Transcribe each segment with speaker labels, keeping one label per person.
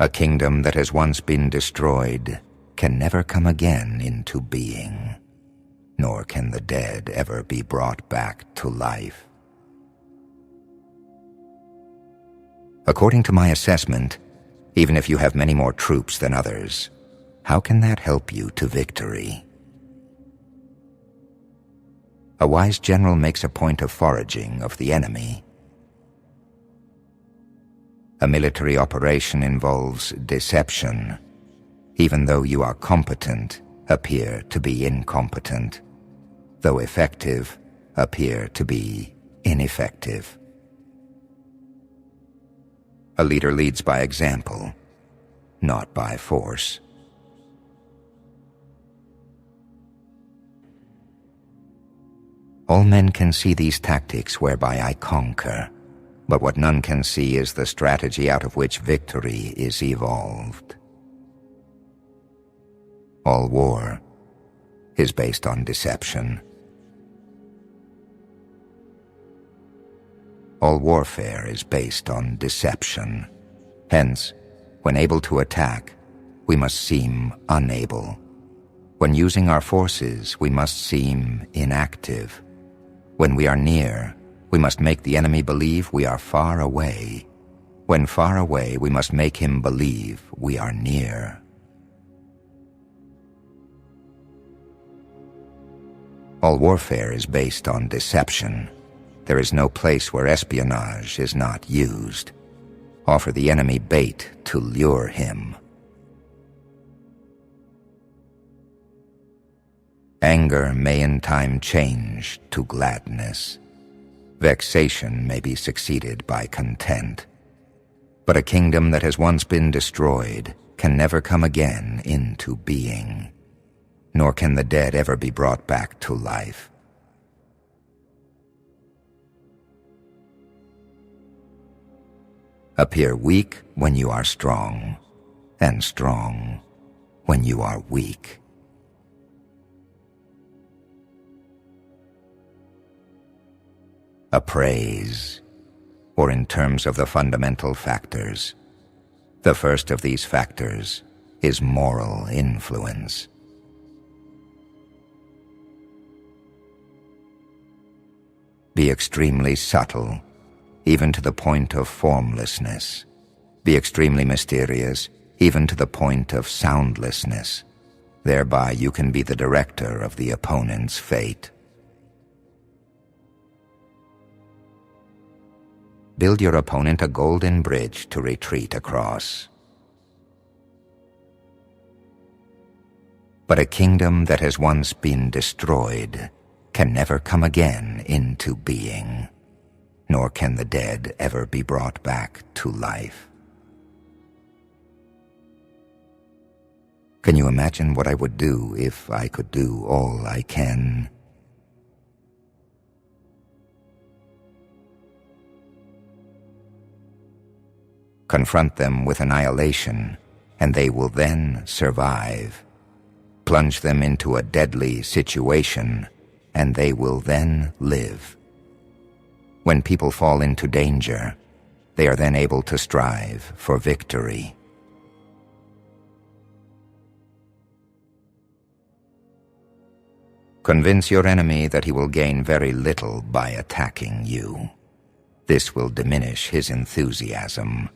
Speaker 1: A kingdom that has once been destroyed can never come again into being, nor can the dead ever be brought back to life. According to my assessment, even if you have many more troops than others, how can that help you to victory? A wise general makes a point of foraging of the enemy. A military operation involves deception. Even though you are competent, appear to be incompetent. Though effective, appear to be ineffective. A leader leads by example, not by force. All men can see these tactics whereby I conquer, but what none can see is the strategy out of which victory is evolved. All war is based on deception. All warfare is based on deception. Hence, when able to attack, we must seem unable. When using our forces, we must seem inactive. When we are near, we must make the enemy believe we are far away. When far away, we must make him believe we are near. All warfare is based on deception. There is no place where espionage is not used. Offer the enemy bait to lure him. Anger may in time change to gladness. Vexation may be succeeded by content. But a kingdom that has once been destroyed can never come again into being, nor can the dead ever be brought back to life. Appear weak when you are strong, and strong when you are weak. Appraise, or in terms of the fundamental factors. The first of these factors is moral influence. Be extremely subtle, even to the point of formlessness. Be extremely mysterious, even to the point of soundlessness. Thereby you can be the director of the opponent's fate. Build your opponent a golden bridge to retreat across. But a kingdom that has once been destroyed can never come again into being, nor can the dead ever be brought back to life. Can you imagine what I would do if I could do all I can? Confront them with annihilation, and they will then survive. Plunge them into a deadly situation, and they will then live. When people fall into danger, they are then able to strive for victory. Convince your enemy that he will gain very little by attacking you. This will diminish his enthusiasm.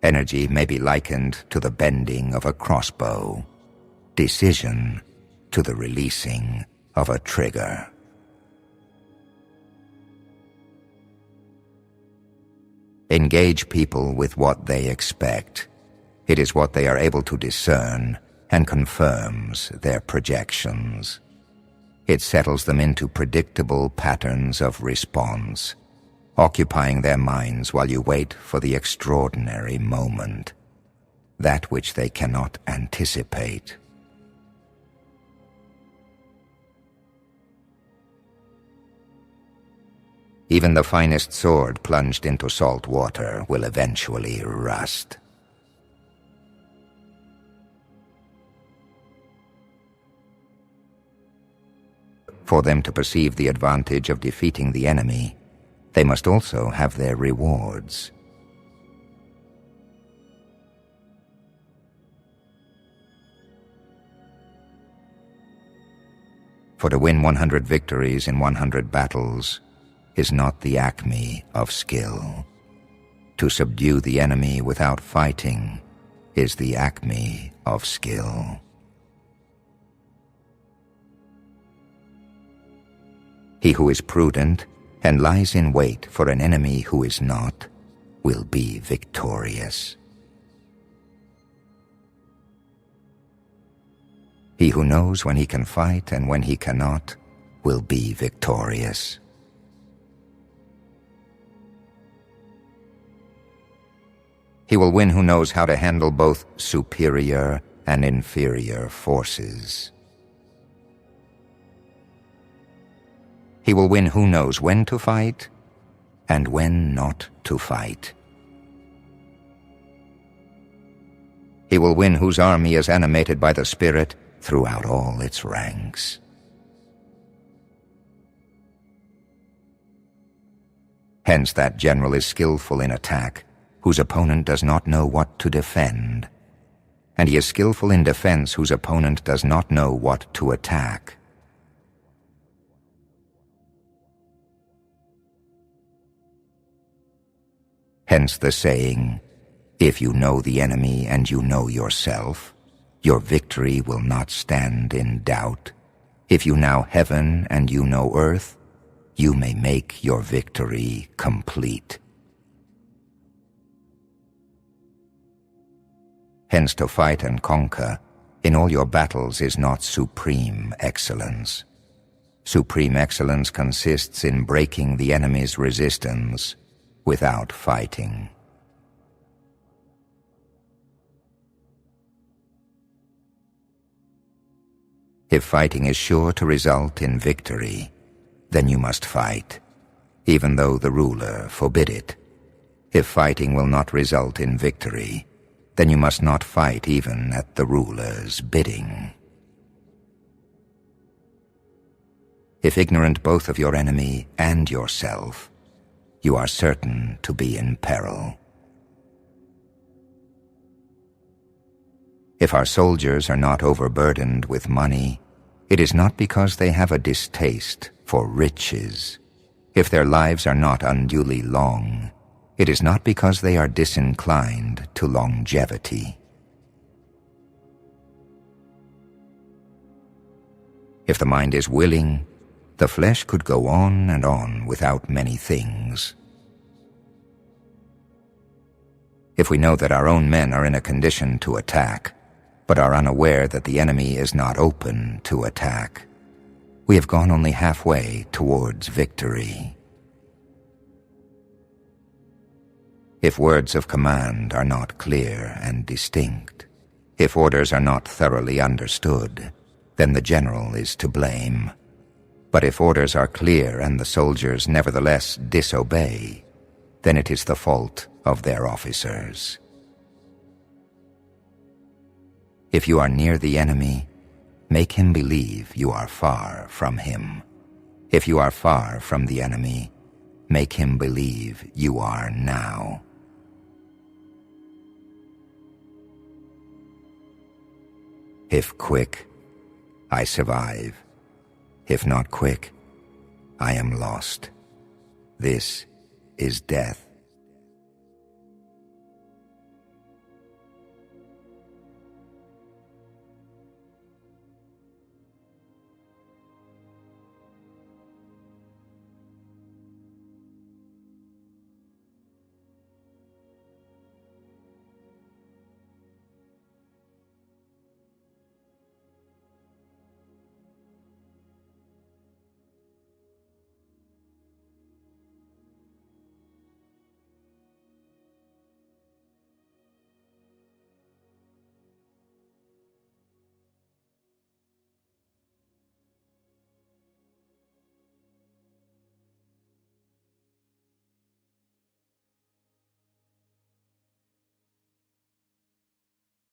Speaker 1: Energy may be likened to the bending of a crossbow, decision to the releasing of a trigger. Engage people with what they expect. It is what they are able to discern and confirms their projections. It settles them into predictable patterns of response, occupying their minds while you wait for the extraordinary moment, that which they cannot anticipate. Even the finest sword plunged into salt water will eventually rust. For them to perceive the advantage of defeating the enemy, they must also have their rewards. For to win 100 victories in 100 battles is not the acme of skill. To subdue the enemy without fighting is the acme of skill. He who is prudent and lies in wait for an enemy who is not will be victorious. He who knows when he can fight and when he cannot will be victorious. He will win who knows how to handle both superior and inferior forces. He will win who knows when to fight and when not to fight. He will win whose army is animated by the Spirit throughout all its ranks. Hence that general is skillful in attack, whose opponent does not know what to defend, and he is skillful in defense whose opponent does not know what to attack. Hence the saying, if you know the enemy and you know yourself, your victory will not stand in doubt. If you know heaven and you know earth, you may make your victory complete. Hence to fight and conquer in all your battles is not supreme excellence. Supreme excellence consists in breaking the enemy's resistance without fighting. If fighting is sure to result in victory, then you must fight, even though the ruler forbid it. If fighting will not result in victory, then you must not fight even at the ruler's bidding. If ignorant both of your enemy and yourself, you are certain to be in peril. If our soldiers are not overburdened with money, it is not because they have a distaste for riches. If their lives are not unduly long, it is not because they are disinclined to longevity. If the mind is willing, the flesh could go on and on without many things. If we know that our own men are in a condition to attack, but are unaware that the enemy is not open to attack, we have gone only halfway towards victory. If words of command are not clear and distinct, if orders are not thoroughly understood, then the general is to blame. But if orders are clear and the soldiers nevertheless disobey, then it is the fault of their officers. If you are near the enemy, make him believe you are far from him. If you are far from the enemy, make him believe you are now. If quick, I survive. If not quick, I am lost. This is death.